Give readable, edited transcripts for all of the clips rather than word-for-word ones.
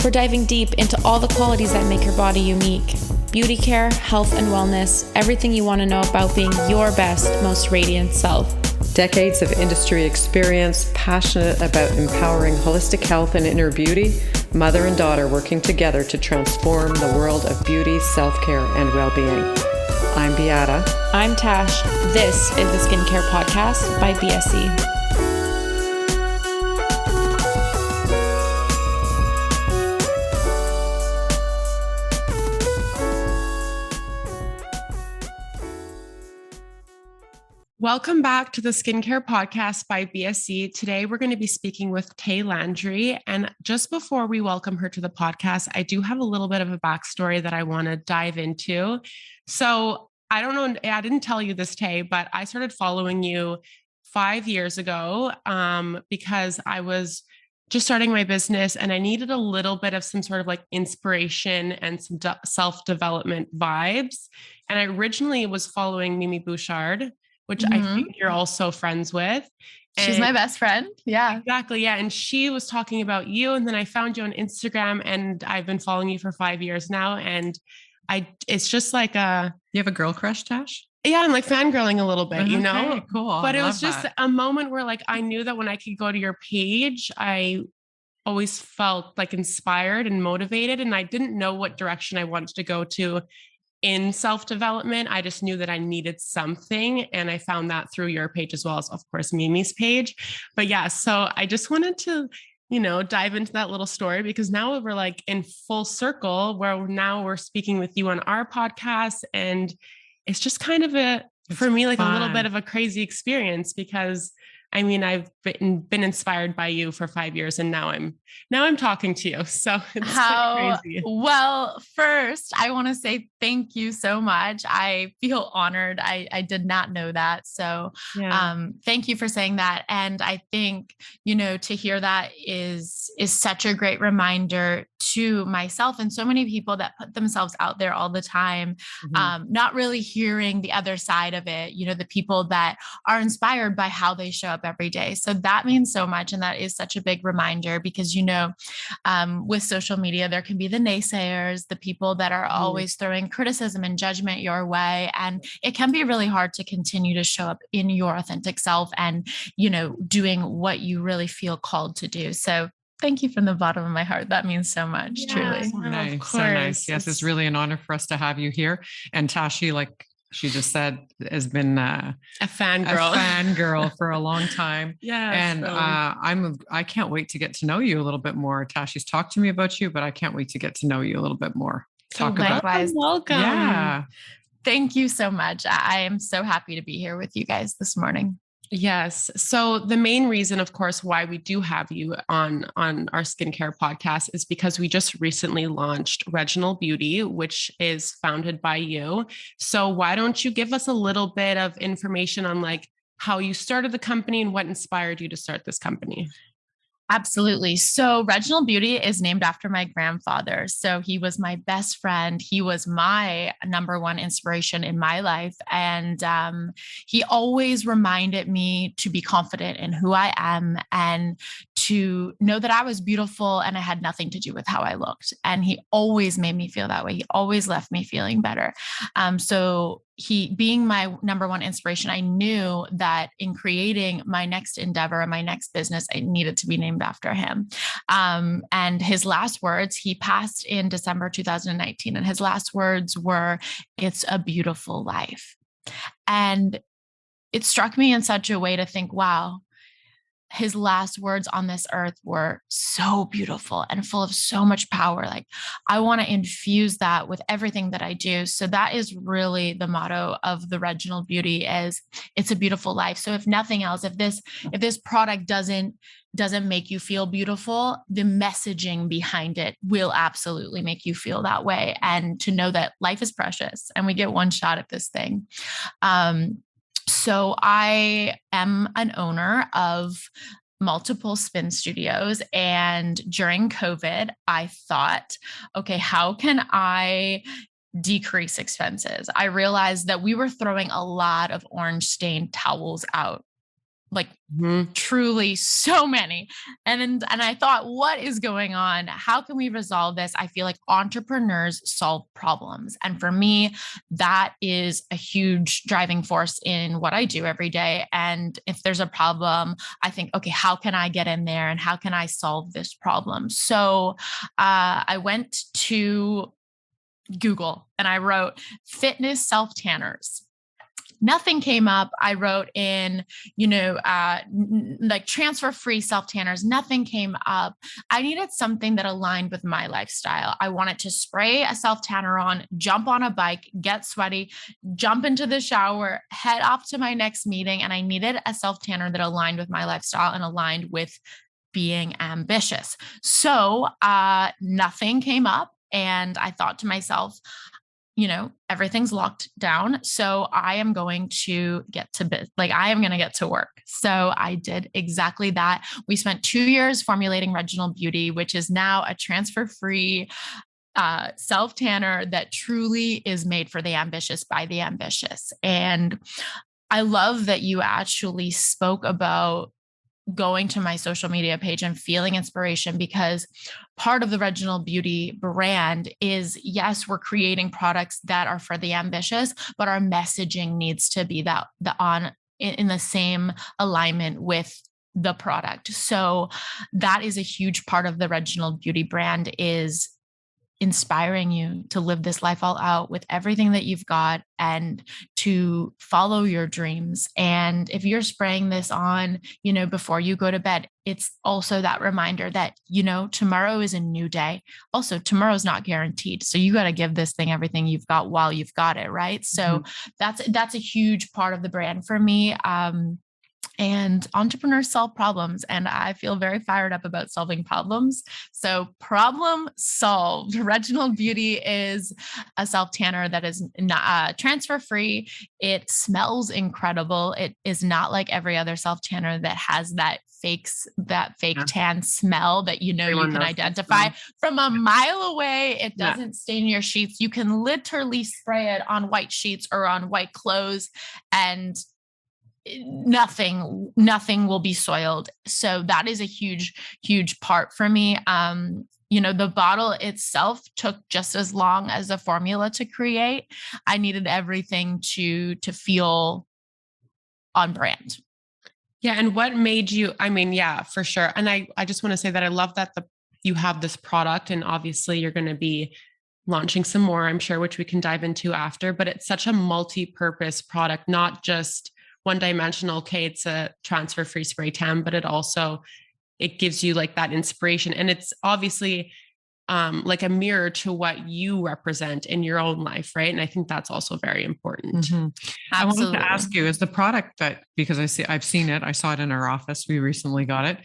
We're diving deep into all the qualities that make your body unique. Beauty care, health and wellness, everything you want to know about being your best, most radiant self. Decades of industry experience, passionate about empowering holistic health and inner beauty, mother and daughter working together to transform the world of beauty, self-care, and well-being. I'm Beata. I'm Tash. This is the Skincare Podcast by BSE. Welcome back to the Skincare Podcast by BSE. Today, we're going to be speaking with Taye Landry. And just before we welcome her to the podcast, I do have a little bit of a backstory that I want to dive into. So I don't know, I didn't tell you this, Taye, but I started following you 5 years ago because I was just starting my business and I needed a little bit of some sort of like inspiration and some self-development vibes. And I originally was following Mimi Bouchard, which I think you're also friends with. She's my best friend. Yeah, exactly. Yeah. And she was talking about you. And then I found you on Instagram and I've been following you for 5 years now. And it's just like You have a girl crush, Tash? Yeah. I'm like fangirling a little bit, you know? Okay, cool. But it was just a moment where like, I knew that when I could go to your page, I always felt like inspired and motivated. And I didn't know what direction I wanted to go to in self-development. I just knew that I needed something. And I found that through your page as well as, of course, Mimi's page. But yeah, so I just wanted to, dive into that little story because now we're like in full circle where now we're speaking with you on our podcast. And it's just kind of for me, like fun. A little bit of a crazy experience because I mean, I've been inspired by you for 5 years and now I'm talking to you. So it's crazy. Well, first I want to say thank you so much. I feel honored. I did not know that. So thank you for saying that. And I think, to hear that is such a great reminder to myself and so many people that put themselves out there all the time, not really hearing the other side of it, the people that are inspired by how they show up every day. So that means so much. And that is such a big reminder because, with social media, there can be the naysayers, the people that are always throwing criticism and judgment your way. And it can be really hard to continue to show up in your authentic self and, doing what you really feel called to do. So thank you from the bottom of my heart. That means so much, truly. So nice. So nice. Yes, it's really an honor for us to have you here. And Tashi, like she just said, has been a fangirl for a long time. Yeah. And I can't wait to get to know you a little bit more. Tashi's talked to me about you, but I can't wait to get to know you a little bit more. Likewise. Welcome. Yeah. Thank you so much. I am so happy to be here with you guys this morning. Yes. So the main reason, of course, why we do have you on our skincare podcast is because we just recently launched Reginald Beauty, which is founded by you. So why don't you give us a little bit of information on like how you started the company and what inspired you to start this company? Absolutely. So Reginald Beauty is named after my grandfather. So he was my best friend. He was my number one inspiration in my life. And he always reminded me to be confident in who I am and to know that I was beautiful and it had nothing to do with how I looked. And he always made me feel that way. He always left me feeling better. So he being my number one inspiration, I knew that in creating my next endeavor and my next business, I needed to be named after him. And his last words, he passed in December 2019, and his last words were, "It's a beautiful life." And it struck me in such a way to think, wow, his last words on this earth were so beautiful and full of so much power. Like I want to infuse that with everything that I do. So that is really the motto of the Reginald Beauty is it's a beautiful life. So if nothing else, if this product doesn't make you feel beautiful, the messaging behind it will absolutely make you feel that way. And to know that life is precious and we get one shot at this thing. So I am an owner of multiple spin studios. And during COVID, I thought, okay, how can I decrease expenses? I realized that we were throwing a lot of orange stained towels out like truly so many. And I thought, what is going on? How can we resolve this? I feel like entrepreneurs solve problems. And for me, that is a huge driving force in what I do every day. And if there's a problem, I think, okay, how can I get in there and how can I solve this problem? So I went to Google and I wrote fitness self-tanners. Nothing came up. I wrote in, like transfer-free self-tanners. Nothing came up. I needed something that aligned with my lifestyle. I wanted to spray a self-tanner on, jump on a bike, get sweaty, jump into the shower, head off to my next meeting. And I needed a self-tanner that aligned with my lifestyle and aligned with being ambitious. So nothing came up. And I thought to myself, everything's locked down. So I am going to get to work. So I did exactly that. We spent 2 years formulating Reginald Beauty, which is now a transfer-free self-tanner that truly is made for the ambitious by the ambitious. And I love that you actually spoke about going to my social media page and feeling inspiration, because part of the Reginald Beauty brand is, yes, we're creating products that are for the ambitious, but our messaging needs to be in the same alignment with the product. So that is a huge part of the Reginald Beauty brand, is inspiring you to live this life all out with everything that you've got and to follow your dreams. And if you're spraying this on, before you go to bed, it's also that reminder that, tomorrow is a new day. Also, tomorrow's not guaranteed. So you got to give this thing everything you've got while you've got it. Right. So that's a huge part of the brand for me. And entrepreneurs solve problems, and I feel very fired up about solving problems. So problem solved. Reginald Beauty is a self-tanner that is transfer-free. It smells incredible. It is not like every other self-tanner that has that fake tan smell that you can identify from a mile away. It doesn't stain your sheets. You can literally spray it on white sheets or on white clothes, and nothing will be soiled. So that is a huge part for me. The bottle itself took just as long as the formula to create. I needed everything to feel on brand. Yeah. And what made you, for sure. And I just want to say that I love that you have this product, and obviously you're going to be launching some more, I'm sure, which we can dive into after, but it's such a multi-purpose product, not just one-dimensional. Okay, it's a transfer-free spray tan, but it gives you like that inspiration. And it's obviously like a mirror to what you represent in your own life. Right. And I think that's also very important. I wanted to ask you, is the product because I've seen it, I saw it in our office, we recently got it.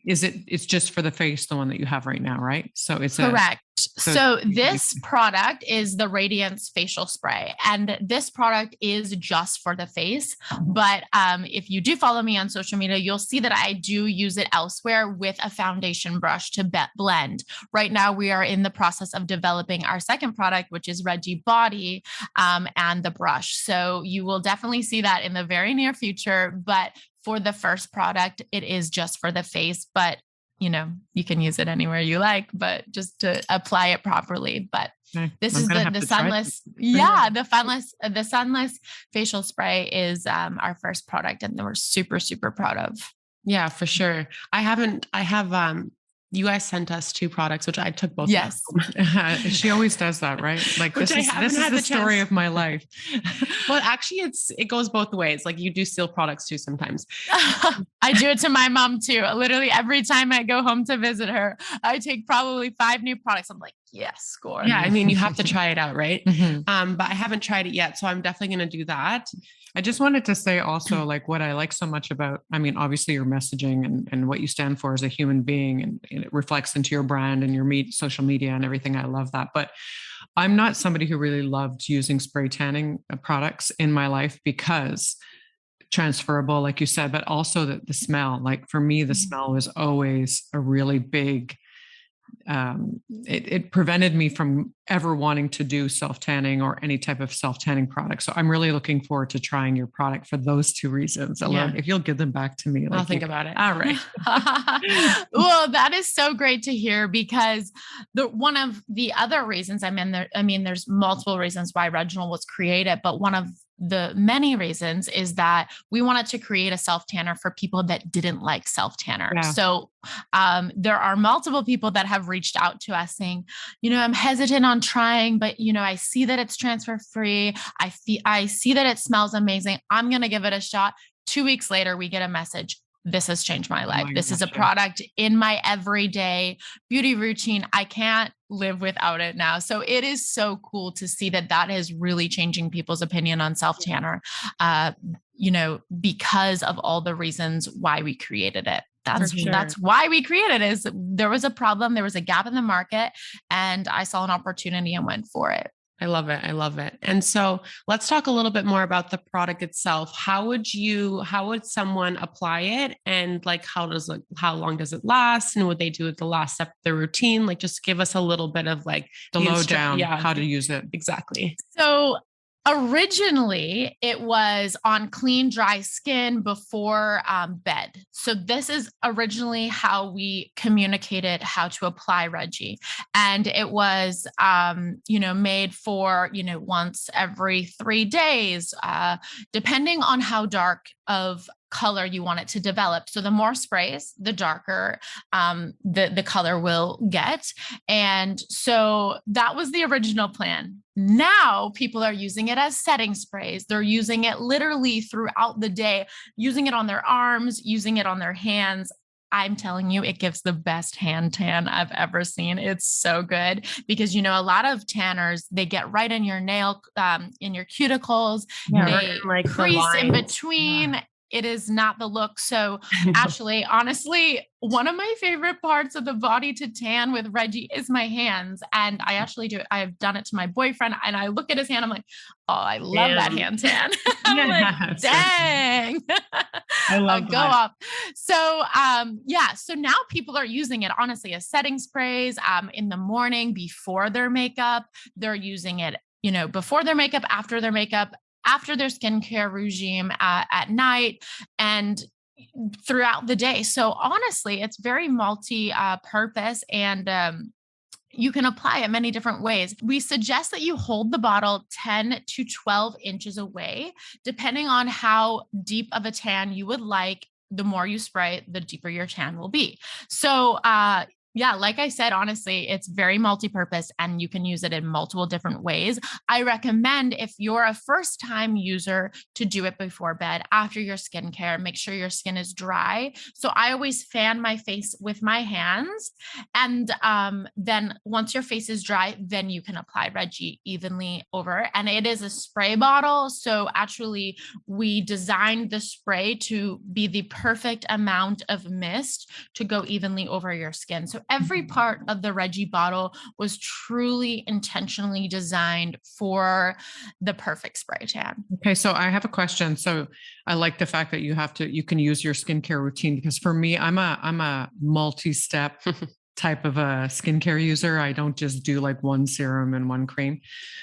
It's just for the face, the one that you have right now, right? So it's correct. So this product is the Radiance facial spray, and this product is just for the face. But if you do follow me on social media, you'll see that I do use it elsewhere with a foundation brush to blend. Right now, we are in the process of developing our second product, which is Reggie Body and the brush. So you will definitely see that in the very near future. But for the first product, it is just for the face. But you can use it anywhere you like, but just to apply it properly. But this is the sunless. The sunless facial spray is our first product, and we're super, super proud of. Yeah, for sure. You guys sent us 2 products, which I took both. Yes. She always does that, right? Like this is the story of my life. Well, actually it goes both ways. Like you do steal products too sometimes. I do it to my mom too. Literally every time I go home to visit her, I take probably 5 new products. I'm like, yes, score. Yeah. You have to try it out. Right. But I haven't tried it yet. So I'm definitely going to do that. I just wanted to say also, like, what I like so much about, obviously your messaging and what you stand for as a human being, and it reflects into your brand and your social media and everything. I love that. But I'm not somebody who really loved using spray tanning products in my life, because transferable, like you said, but also the smell. Like for me, the smell was always a really big it prevented me from ever wanting to do self-tanning or any type of self-tanning product. So I'm really looking forward to trying your product for those two reasons alone. Yeah. If you'll give them back to me. I'll think about it. All right. Well, that is so great to hear, because one of the other reasons there's multiple reasons why Reginald was created, but one of the many reasons is that we wanted to create a self-tanner for people that didn't like self-tanner. Yeah. So there are multiple people that have reached out to us saying, I'm hesitant on trying, but I see that it's transfer free. I see that it smells amazing. I'm going to give it a shot. 2 weeks later, we get a message. This has changed my life. This is a product in my everyday beauty routine. I can't live without it now. So it is so cool to see that is really changing people's opinion on self-tanner, because of all the reasons why we created it. That's why we created it. Is there was a problem, there was a gap in the market, and I saw an opportunity and went for it. I love it. I love it. And so let's talk a little bit more about the product itself. How would someone apply it? And like, how long does it last? And would they do it the last step of their routine? Like, just give us a little bit of like the lowdown, how to use it. Exactly. So originally it was on clean, dry skin before bed. So this is originally how we communicated how to apply Reggie. And it was, made for, once every 3 days, depending on how dark of color you want it to develop. So the more sprays, the darker the color will get. And so that was the original plan. Now people are using it as setting sprays. They're using it literally throughout the day, using it on their arms, using it on their hands. I'm telling you, it gives the best hand tan I've ever seen. It's so good because, a lot of tanners, they get right in your nail, in your cuticles, they like crease in between. Yeah. It is not the look. So actually, honestly, one of my favorite parts of the body to tan with Reggie is my hands. And I actually I've done it to my boyfriend, and I look at his hand. I'm like, oh, I love that hand tan. I'm like, dang. I love go up. So, so now people are using it honestly as setting sprays, in the morning before their makeup. They're using it, before their makeup, after their makeup, after their skincare regime, at night, and throughout the day. So honestly, it's very multi-purpose, and you can apply it many different ways. We suggest that you hold the bottle 10 to 12 inches away, depending on how deep of a tan you would like. The more you spray, the deeper your tan will be. So, like I said, honestly, it's very multi-purpose, and you can use it in multiple different ways. I recommend, if you're a first-time user, to do it before bed, after your skincare. Make sure your skin is dry. So I always fan my face with my hands. And then once your face is dry, then you can apply Reggie evenly over. And it is a spray bottle. So actually, we designed the spray to be the perfect amount of mist to go evenly over your skin. So every part of the Reggie bottle was truly intentionally designed for the perfect spray tan. Okay. So I have a question. So I like the fact that you can use your skincare routine, because for me, I'm a multi-step type of a skincare user. I don't just do like one serum and one cream.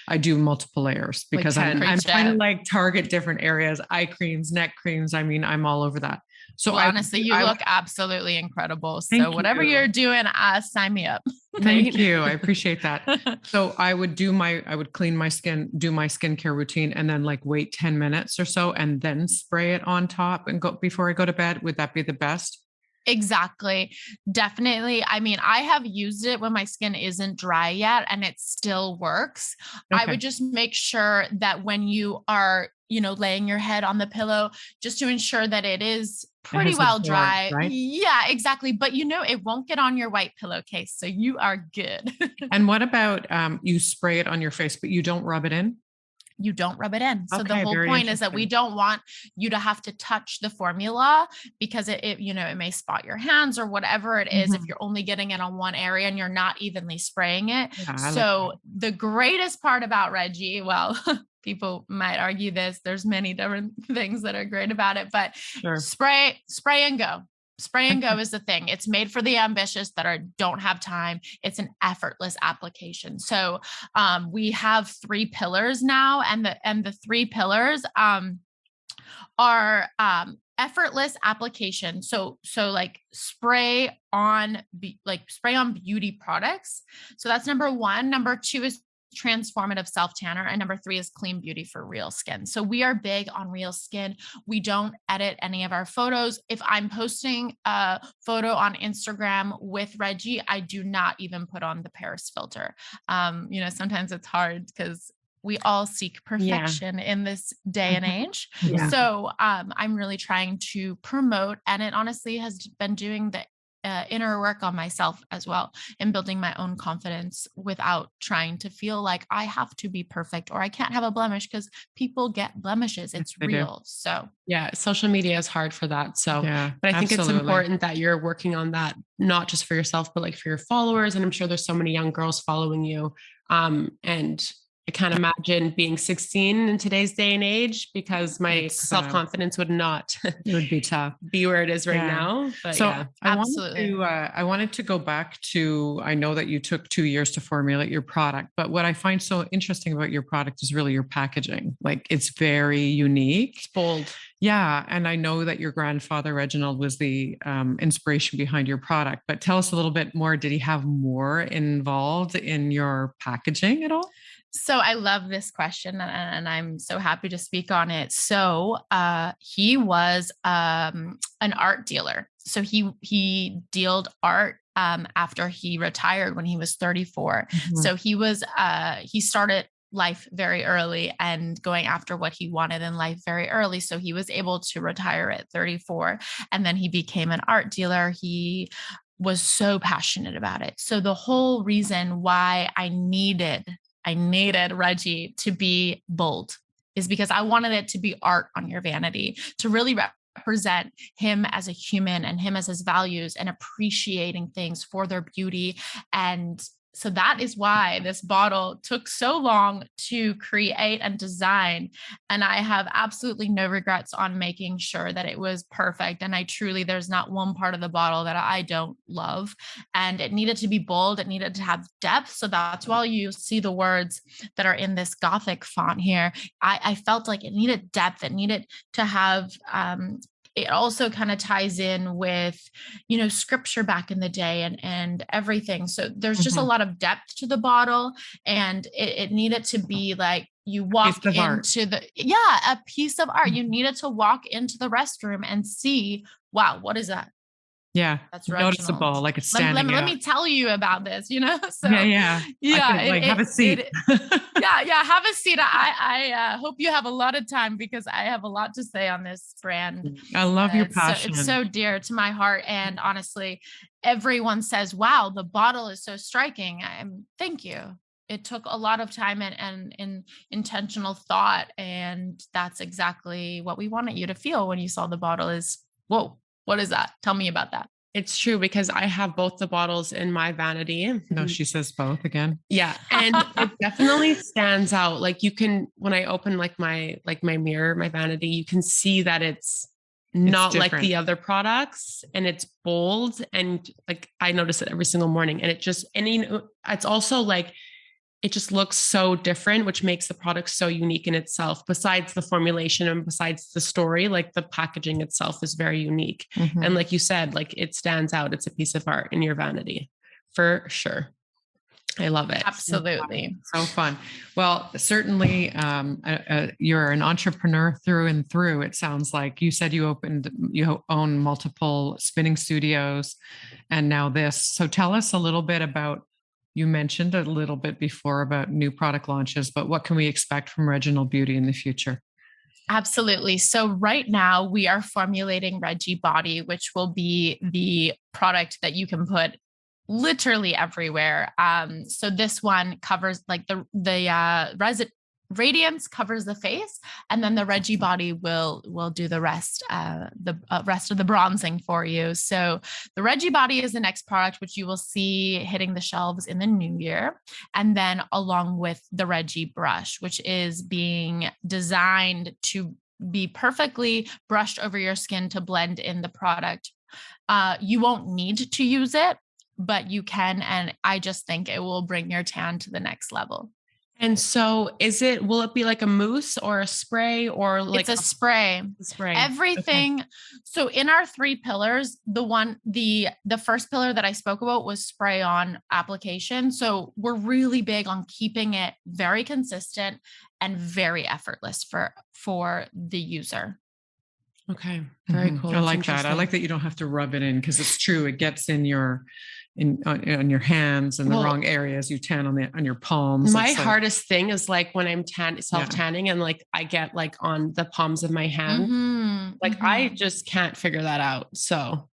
I do multiple layers because I'm trying to like target different areas, eye creams, neck creams. I mean, I'm all over that. So honestly, you look absolutely incredible. So whatever you're doing, sign me up. Thank you. I appreciate that. So I would clean my skin, do my skincare routine, and then like wait 10 minutes or so, and then spray it on top and go before I go to bed. Would that be the best? Exactly. Definitely. I mean, I have used it when my skin isn't dry yet, and it still works. Okay. I would just make sure that when you are, laying your head on the pillow, just to ensure that it is pretty well dry. Right? Yeah, exactly. But it won't get on your white pillowcase. So you are good. And what about, you spray it on your face, but you don't rub it in? You don't rub it in. So the whole point is that we don't want you to have to touch the formula, because it may spot your hands or whatever it is, if you're only getting it on one area and you're not evenly spraying it. Yeah, so the greatest part about Reggie, well, people might argue this, there's many different things that are great about it, but spray and go. Spray and go is the thing. It's made for the ambitious that don't have time. It's an effortless application. So we have 3 pillars now, and the 3 pillars are effortless application. So like spray on beauty products. So that's number 1. Number 2 is transformative self tanner, and number 3 is clean beauty for real skin. So we are big on real skin. We don't edit any of our photos. If I'm posting a photo on Instagram with Reggie, I do not even put on the Paris filter. Sometimes it's hard because we all seek perfection in this day and age. Yeah. So I'm really trying to promote, and it honestly has been doing the inner work on myself as well, and building my own confidence without trying to feel like I have to be perfect or I can't have a blemish, because people get blemishes. It's real. So yeah, social media is hard for that. So, but I think it's important that you're working on that, not just for yourself, but like for your followers. And I'm sure there's so many young girls following you. And I can't imagine being 16 in today's day and age, because my self-confidence would not it would be tough be where it is right now. But so absolutely. I wanted to go back to, I know that you took 2 years to formulate your product, but what I find so interesting about your product is really your packaging. Like, it's very unique. It's bold. Yeah. And I know that your grandfather, Reginald, was the inspiration behind your product, but tell us a little bit more. Did he have more involved in your packaging at all? So I love this question, and I'm so happy to speak on it. So he was an art dealer. So he dealed art after he retired when he was 34. Mm-hmm. So he started life very early and going after what he wanted in life very early. So he was able to retire at 34, and then he became an art dealer. He was so passionate about it. So the whole reason why I needed Reggie to be bold is because I wanted it to be art on your vanity, to really represent him as a human and him as his values and appreciating things for their beauty. And so that is why this bottle took so long to create and design. And I have absolutely no regrets on making sure that it was perfect. And there's not one part of the bottle that I don't love. And it needed to be bold. It needed to have depth. So that's why you see the words that are in this Gothic font here. I felt like it needed depth. It needed to have, it also kind of ties in with, scripture back in the day and everything. So there's just a lot of depth to the bottle, and it needed to be like you walk into a piece of art. You needed to walk into the restroom and see, wow, what is that? Yeah. That's Reginald. Noticeable. Like it's standing let me tell you about this, So yeah. Have a seat. Have a seat. I hope you have a lot of time, because I have a lot to say on this brand. I love your passion. It's so dear to my heart. And honestly, everyone says, wow, the bottle is so striking. Thank you. It took a lot of time and intentional thought. And that's exactly what we wanted you to feel when you saw the bottle is, whoa. What is that? Tell me about that. It's true, because I have both the bottles in my vanity. No, she says both again. Yeah. And it definitely stands out. Like, you can, when I open my mirror, my vanity, you can see that it's not like the other products, and it's bold. And like, I notice it every single morning, and it's also like, it just looks so different, which makes the product so unique in itself. Besides the formulation and besides the story, like the packaging itself is very unique. Mm-hmm. And like you said, like it stands out. It's a piece of art in your vanity for sure. I love it. Absolutely. So fun. Well, certainly you're an entrepreneur through and through. It sounds like you said you own multiple spinning studios and now this. So tell us a little bit about, you mentioned a little bit before about new product launches, but what can we expect from Reginald Beauty in the future? Absolutely. So right now we are formulating Reggie Body, which will be the product that you can put literally everywhere. So this one covers like the Radiance covers the face, and then the Reggie Body will do the rest, rest of the bronzing for you. So the Reggie Body is the next product, which you will see hitting the shelves in the new year. And then along with the Reggie brush, which is being designed to be perfectly brushed over your skin to blend in the product You won't need to use it, but you can. And I just think it will bring your tan to the next level. And so will it be like a mousse or a spray or like it's a spray? Spray. Everything. Okay. So in our 3 pillars, the first pillar that I spoke about was spray on application. So we're really big on keeping it very consistent and very effortless for the user. Okay. Very cool. I like that. I like that you don't have to rub it in, because it's true. It gets in on your hands and the wrong areas. You tan on your palms. My hardest thing is like when I'm self-tanning and like I get like on the palms of my hand, I just can't figure that out. So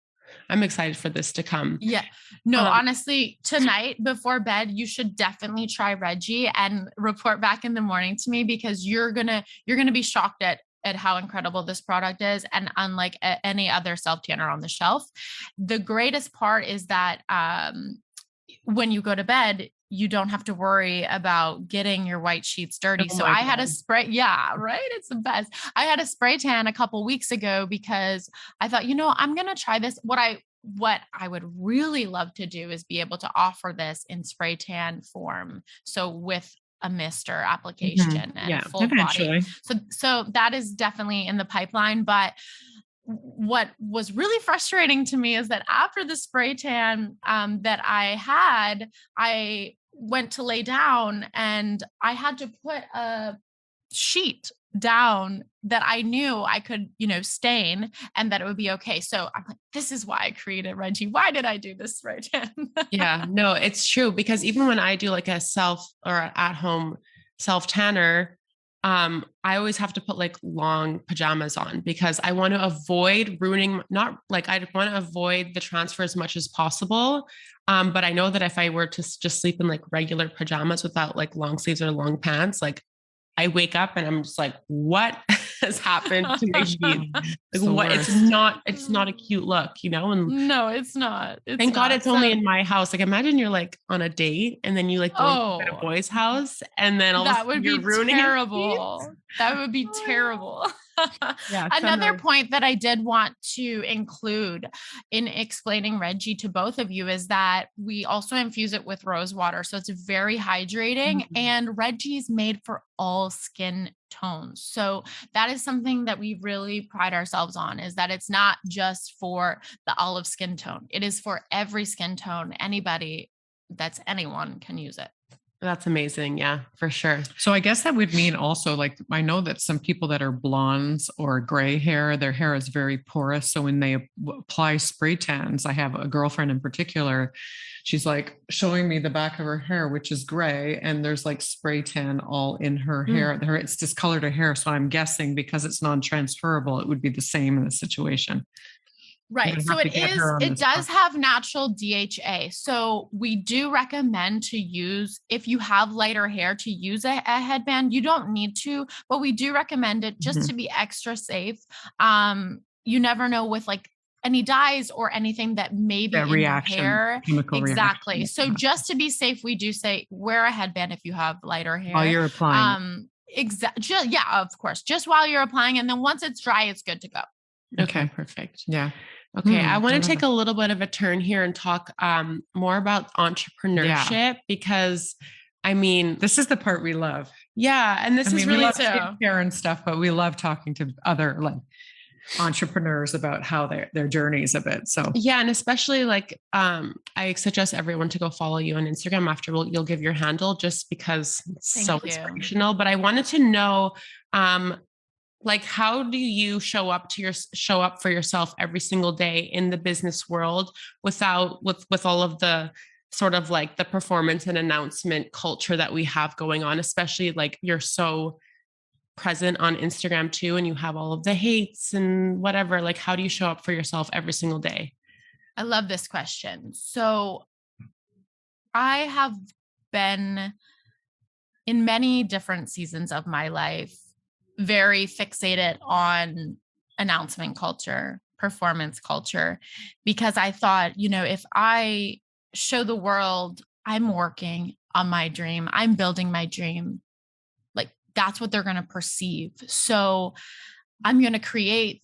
I'm excited for this to come. Yeah. No, honestly, tonight before bed, you should definitely try Reggie and report back in the morning to me, because you're going to be shocked at how incredible this product is. And unlike any other self tanner on the shelf, the greatest part is that, when you go to bed, you don't have to worry about getting your white sheets dirty. So I had a spray. Yeah. Right. It's the best. I had a spray tan a couple weeks ago because I thought, I'm going to try this. What I would really love to do is be able to offer this in spray tan form. So with a mist or application and full body. So that is definitely in the pipeline. But what was really frustrating to me is that after the spray tan that I went to lay down and I had to put a sheet down that I knew I could, stain and that it would be okay. So I'm like, this is why I created Reggie. Why did I do this spray tan? Yeah, no, it's true. Because even when I do like a self or at home self tanner, I always have to put like long pajamas on because I want to avoid I want to avoid the transfer as much as possible. But I know that if I were to just sleep in like regular pajamas without like long sleeves or long pants, like I wake up and I'm just like, what has happened to my sheets? Like, it's not a cute look, And no, it's not. Thank God it's only in my house. Like imagine you're like on a date and then you like go to a boy's house and then that would be terrible. That would be terrible. Yeah, another point that I did want to include in explaining Reggie to both of you is that we also infuse it with rose water. So it's very hydrating and Reggie's made for all skin tones. So that is something that we really pride ourselves on, is that it's not just for the olive skin tone. It is for every skin tone. Anyone can use it. That's amazing. Yeah, for sure. So I guess that would mean also, like, I know that some people that are blondes or gray hair, their hair is very porous. So when they apply spray tans, I have a girlfriend in particular, she's like showing me the back of her hair, which is gray. And there's like spray tan all in her hair. It's discolored her hair. So I'm guessing because it's non-transferable, it would be the same in the situation. Right. So it does have natural DHA. So we do recommend to use, if you have lighter hair, to use a headband. You don't need to, but we do recommend it just to be extra safe. You never know with like any dyes or anything that may be in your hair. Exactly. Reaction. So just to be safe, we do say wear a headband if you have lighter hair. While you're applying. Yeah, of course. Just while you're applying. And then once it's dry, it's good to go. Okay, perfect. Yeah. Okay. I want to take a little bit of a turn here and talk more about entrepreneurship because this is the part we love. Yeah. And this is really we love skincare and stuff, but we love talking to other like entrepreneurs about how their journeys a bit. So yeah. And especially like, I suggest everyone to go follow you on Instagram after you'll give your handle just because it's inspirational, but I wanted to know, like, how do you show up for yourself every single day in the business world with all of the sort of like the performance and announcement culture that we have going on, especially like you're so present on Instagram too, and you have all of the hates and whatever, like, how do you show up for yourself every single day? I love this question. So I have been in many different seasons of my life very fixated on announcement culture, performance culture, because I thought, if I show the world I'm working on my dream, I'm building my dream, like that's what they're going to perceive. So I'm going to create,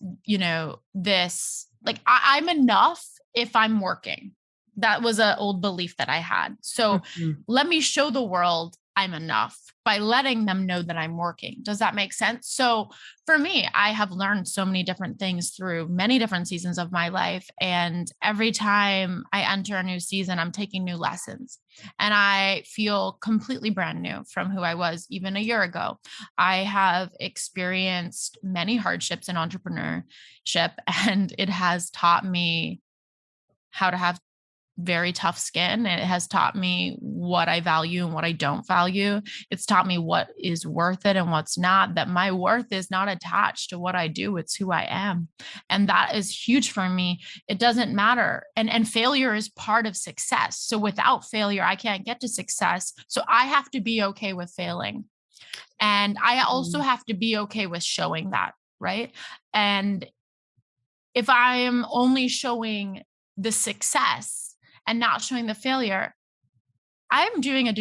this like I'm enough if I'm working. That was an old belief that I had. So let me show the world I'm enough by letting them know that I'm working. Does that make sense? So for me, I have learned so many different things through many different seasons of my life. And every time I enter a new season, I'm taking new lessons and I feel completely brand new from who I was even a year ago. I have experienced many hardships in entrepreneurship, and it has taught me how to have very tough skin. It has taught me what I value and what I don't value. It's taught me what is worth it and what's not, that my worth is not attached to what I do. It's who I am. And that is huge for me. It doesn't matter. And failure is part of success. So without failure, I can't get to success. So I have to be okay with failing. And I also have to be okay with showing that, right? And if I am only showing the success and not showing the failure, I'm doing a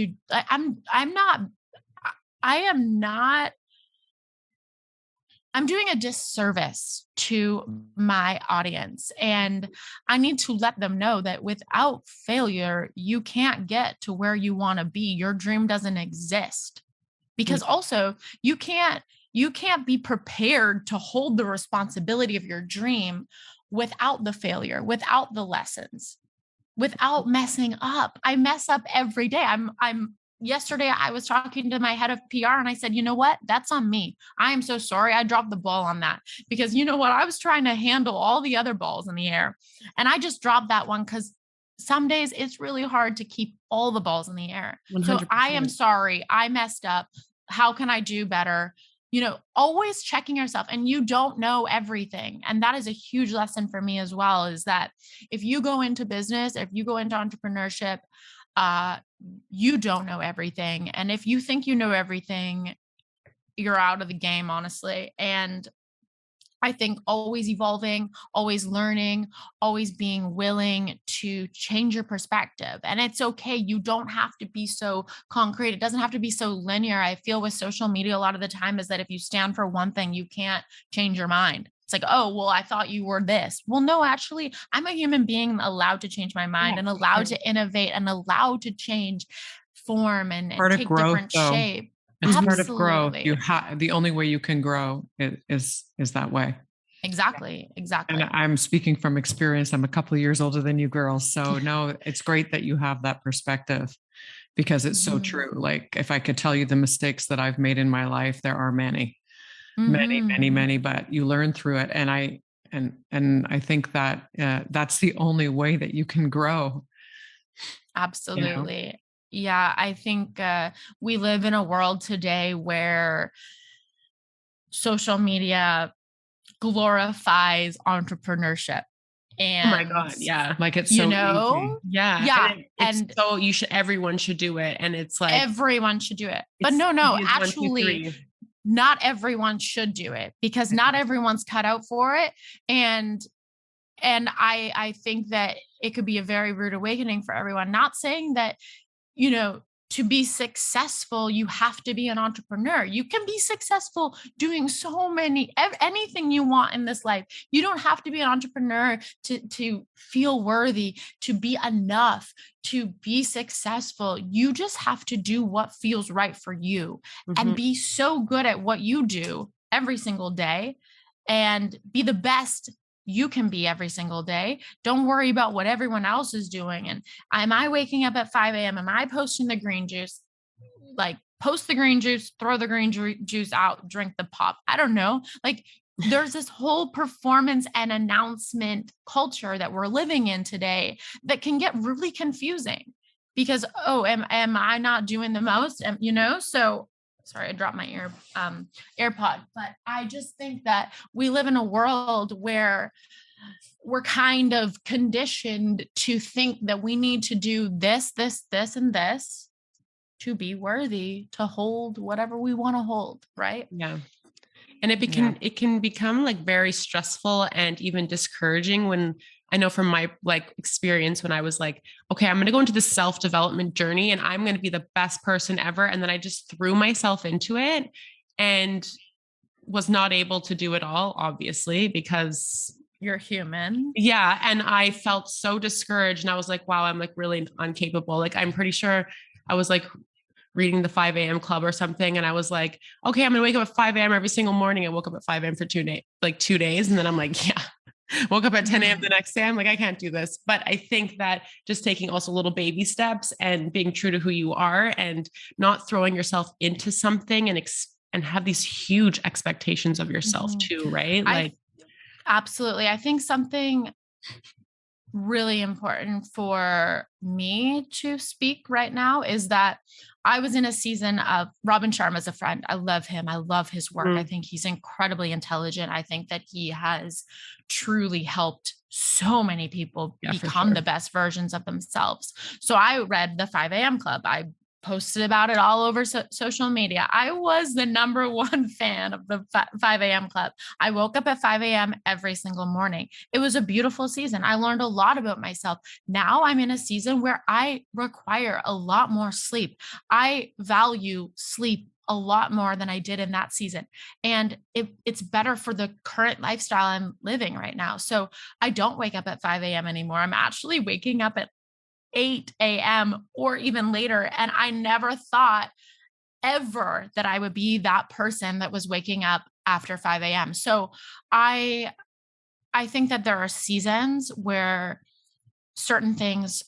disservice to my audience. And I need to let them know that without failure, you can't get to where you want to be. Your dream doesn't exist. Because also you can't be prepared to hold the responsibility of your dream without the failure, without the lessons, without messing up. I mess up every day. Yesterday I was talking to my head of PR and I said, you know what? That's on me. I am so sorry. I dropped the ball on that because you know what? I was trying to handle all the other balls in the air and I just dropped that one because some days it's really hard to keep all the balls in the air. 100%. So I am sorry. I messed up. How can I do better? You know, always checking yourself, and you don't know everything. And that is a huge lesson for me as well, is that if you go into business, if you go into entrepreneurship, you don't know everything. And if you think you know everything, you're out of the game, honestly. And I think always evolving, always learning, always being willing to change your perspective. And it's okay. You don't have to be so concrete. It doesn't have to be so linear. I feel with social media a lot of the time is that if you stand for one thing, you can't change your mind. It's like, oh, well, I thought you were this. Well, no, actually, I'm a human being allowed to change my mind and allowed to innovate and allowed to change form and take different shape. It's part of growth. The only way you can grow is that way. Exactly. And I'm speaking from experience. I'm a couple of years older than you girls. So no, it's great that you have that perspective because it's so true. Like if I could tell you the mistakes that I've made in my life, there are many, but you learn through it. And I think that that's the only way that you can grow. Absolutely. You know? Yeah, I think we live in a world today where social media glorifies entrepreneurship. And oh my God, yeah. Like it's so easy. Yeah. And so everyone should do it. And it's like everyone should do it. But no, actually not everyone should do it because not everyone's cut out for it. And I think that it could be a very rude awakening for everyone. Not saying that, you know, to be successful, you have to be an entrepreneur. You can be successful doing anything you want in this life. You don't have to be an entrepreneur to feel worthy, to be enough, to be successful. You just have to do what feels right for you and be so good at what you do every single day and be the best you can be every single day. Don't worry about what everyone else is doing. And am I waking up at 5 a.m.? Am I posting the green juice? Like post the green juice, throw the green juice out, drink the pop. I don't know. Like there's this whole performance and announcement culture that we're living in today that can get really confusing because, oh, am I not doing the most? So sorry, I dropped my AirPod, but I just think that we live in a world where we're kind of conditioned to think that we need to do this, and this to be worthy to hold whatever we want to hold. Right. Yeah. And it can become like very stressful and even discouraging when I know from my experience when I was like, okay, I'm going to go into the self-development journey and I'm going to be the best person ever. And then I just threw myself into it and was not able to do it all, obviously, because You're human. Yeah. And I felt so discouraged and I was like, wow, I'm like really incapable. Like, I'm pretty sure I was like reading the 5 a.m. club or something. And I was like, okay, I'm going to wake up at 5 a.m. every single morning. I woke up at 5 a.m. for 2 days. And then I'm like, yeah, woke up at 10 a.m. the next day. I'm like, I can't do this. But I think that just taking also little baby steps and being true to who you are and not throwing yourself into something and have these huge expectations of yourself too, right? Like, absolutely. I think something really important for me to speak right now is that I was in a season of Robin Sharma's a friend. I love him. I love his work. I think he's incredibly intelligent. I think that he has truly helped so many people become the best versions of themselves. So I read the 5 a.m. Club. I posted about it all over social media. I was the number one fan of the 5 a.m. Club. I woke up at 5 a.m. every single morning. It was a beautiful season. I learned a lot about myself. Now I'm in a season where I require a lot more sleep. I value sleep a lot more than I did in that season. And it's better for the current lifestyle I'm living right now. So I don't wake up at 5 a.m. anymore. I'm actually waking up at 8 a.m. or even later. And I never thought ever that I would be that person that was waking up after 5 a.m. So I think that there are seasons where certain things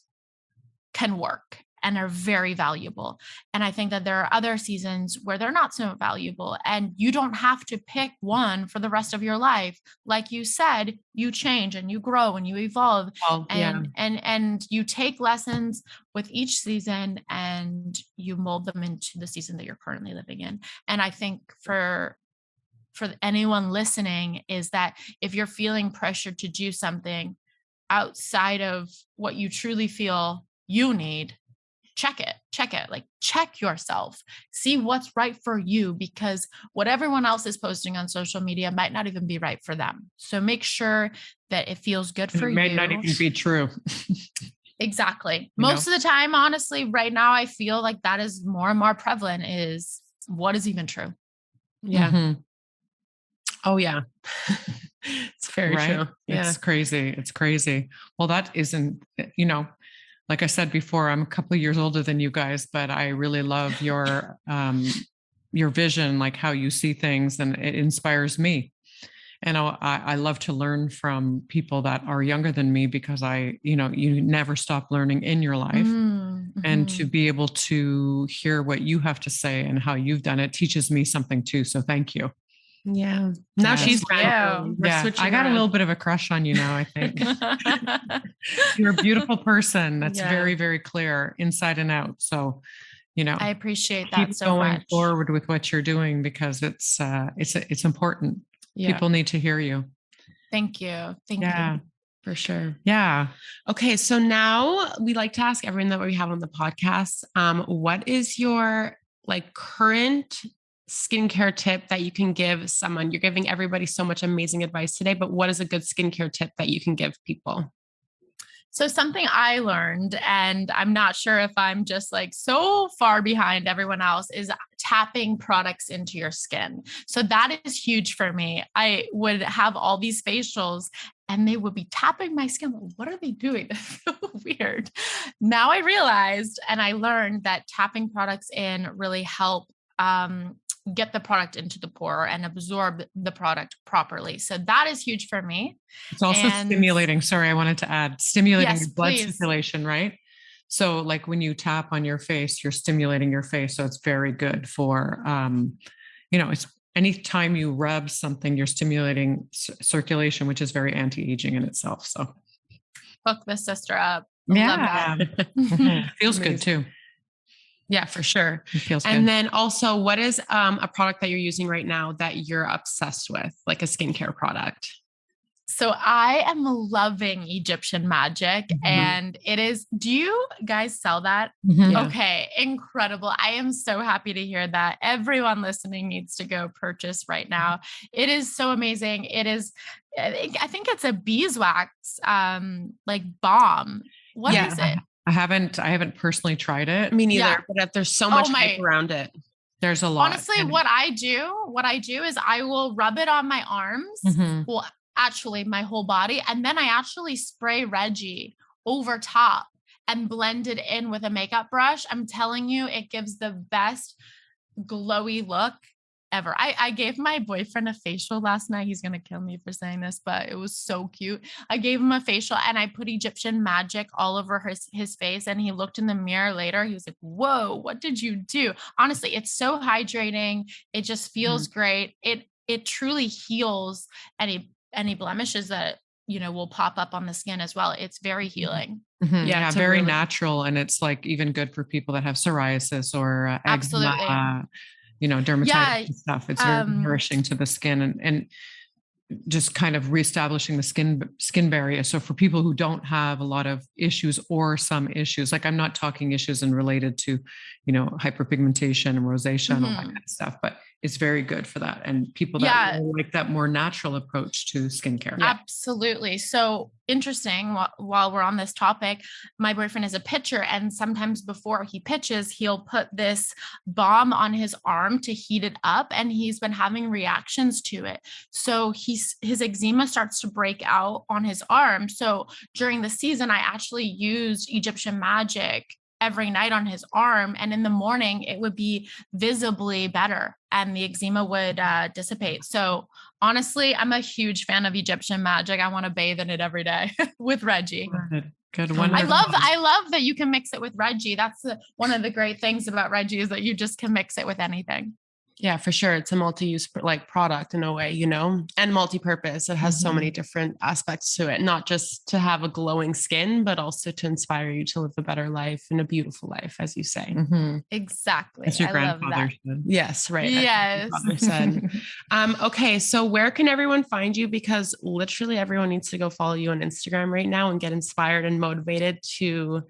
can work and are very valuable. And I think that there are other seasons where they're not so valuable, and you don't have to pick one for the rest of your life. Like you said, you change and you grow and you evolve, and you take lessons with each season and you mold them into the season that you're currently living in. And I think for anyone listening is that if you're feeling pressured to do something outside of what you truly feel you need, check it, like check yourself, see what's right for you, because what everyone else is posting on social media might not even be right for them. So make sure that it feels good for you. It may not even be true. Exactly. Most of the time, honestly, right now, I feel like that is more and more prevalent, is what is even true. Yeah. Mm-hmm. Oh yeah. It's very true. Yeah. It's crazy. It's crazy. Well, that isn't, like I said before, I'm a couple of years older than you guys, but I really love your vision, like how you see things, and it inspires me. And I love to learn from people that are younger than me, because you never stop learning in your life. Mm-hmm. And to be able to hear what you have to say and how you've done it teaches me something too. So thank you. Yeah. Now she's I got a little bit of a crush on you now, I think. You're a beautiful person. That's very, very clear inside and out. So, I appreciate that so much. Keep going forward with what you're doing, because it's important. Yeah. People need to hear you. Thank you. Thank you. For sure. Yeah. Okay. So now we like to ask everyone that we have on the podcast, what is your current skincare tip that you can give someone? You're giving everybody so much amazing advice today, but what is a good skincare tip that you can give people? So something I learned, and I'm not sure if I'm just so far behind everyone else, is tapping products into your skin. So that is huge for me. I would have all these facials and they would be tapping my skin. What are they doing? That's so weird. Now I realized, and I learned that tapping products in really help get the product into the pore and absorb the product properly. So that is huge for me. It's also stimulating. Sorry, I wanted to add stimulating your blood circulation, right? So when you tap on your face, you're stimulating your face. So it's very good for, it's anytime you rub something, you're stimulating circulation, which is very anti-aging in itself. So hook the sister up. Yeah. Feels good too. Yeah, for sure. It feels good. And then also, what is a product that you're using right now that you're obsessed with, like a skincare product? So I am loving Egyptian Magic, and it is, do you guys sell that? Mm-hmm. Okay. Incredible. I am so happy to hear that. Everyone listening needs to go purchase right now. It is so amazing. It is, I think it's a beeswax, balm. What is it? I haven't personally tried it. Me neither, but there's so much hype around it. There's a lot. Honestly, what I do is I will rub it on my arms. Mm-hmm. Well, actually my whole body. And then I actually spray Reggie over top and blend it in with a makeup brush. I'm telling you, it gives the best glowy look ever. I gave my boyfriend a facial last night. He's going to kill me for saying this, but it was so cute. I gave him a facial and I put Egyptian magic all over his face. And he looked in the mirror later. He was like, whoa, what did you do? Honestly, it's so hydrating. It just feels great. It truly heals any blemishes that, will pop up on the skin as well. It's very healing. Mm-hmm. Yeah, very really natural. And it's like even good for people that have psoriasis or eczema, dermatitis and stuff. It's very nourishing to the skin and just kind of reestablishing the skin barrier. So for people who don't have a lot of issues or some issues, like I'm not talking issues and related to, hyperpigmentation and rosacea and all that kind of stuff, but it's very good for that. And people that really like that more natural approach to skincare. Yeah. Absolutely. So interesting. While we're on this topic, my boyfriend is a pitcher, and sometimes before he pitches, he'll put this balm on his arm to heat it up, and he's been having reactions to it. So his eczema starts to break out on his arm. So during the season, I actually used Egyptian magic every night on his arm. And in the morning, it would be visibly better and the eczema would dissipate. So honestly, I'm a huge fan of Egyptian magic. I want to bathe in it every day with Reggie. Good one. I love that you can mix it with Reggie. That's one of the great things about Reggie is that you just can mix it with anything. Yeah, for sure. It's a multi-use product in a way, and multi-purpose. It has so many different aspects to it, not just to have a glowing skin, but also to inspire you to live a better life and a beautiful life, as you say. Exactly. As your grandfather said. Yes, right. Yes. Said. Okay, so where can everyone find you? Because literally everyone needs to go follow you on Instagram right now and get inspired and motivated to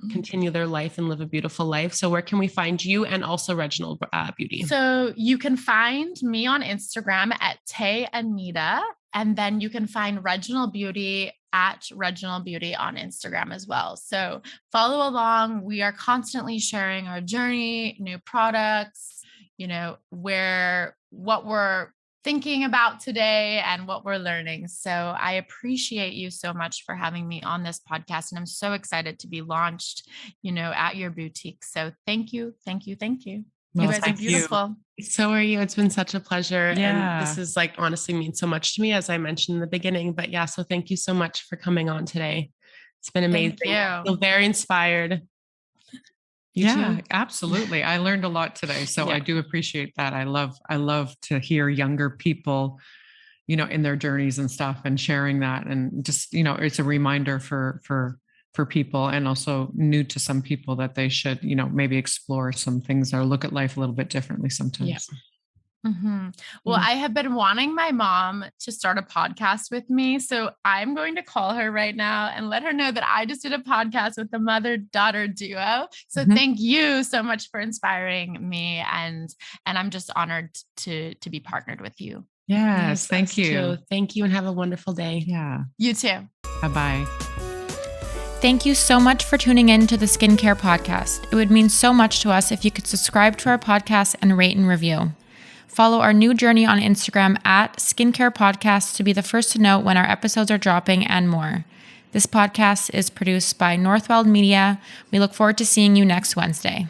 continue their life and live a beautiful life. So where can we find you and also Reginald Beauty? So you can find me on Instagram at Taye Anita, and then you can find Reginald Beauty at Reginald Beauty on Instagram as well. So follow along. We are constantly sharing our journey, new products, what we're thinking about today and what we're learning. So I appreciate you so much for having me on this podcast. And I'm so excited to be launched, at your boutique. So thank you. Thank you. Thank you. Well, you guys are beautiful. So are you. It's been such a pleasure. Yeah. And this is honestly means so much to me, as I mentioned in the beginning, but yeah. So thank you so much for coming on today. It's been amazing. Thank you. I feel very inspired. You too? Absolutely. I learned a lot today. So I do appreciate that. I love to hear younger people, in their journeys and stuff and sharing that. And just, it's a reminder for people, and also new to some people, that they should, maybe explore some things or look at life a little bit differently sometimes. Yeah. Well, I have been wanting my mom to start a podcast with me. So I'm going to call her right now and let her know that I just did a podcast with the mother-daughter duo. So thank you so much for inspiring me. And I'm just honored to be partnered with you. Yes. Thank you. Too. Thank you. And have a wonderful day. Yeah. You too. Bye-bye. Thank you so much for tuning in to the Skincare Podcast. It would mean so much to us if you could subscribe to our podcast and rate and review. Follow our new journey on Instagram at Skincare Podcast to be the first to know when our episodes are dropping and more. This podcast is produced by Northweld Media. We look forward to seeing you next Wednesday.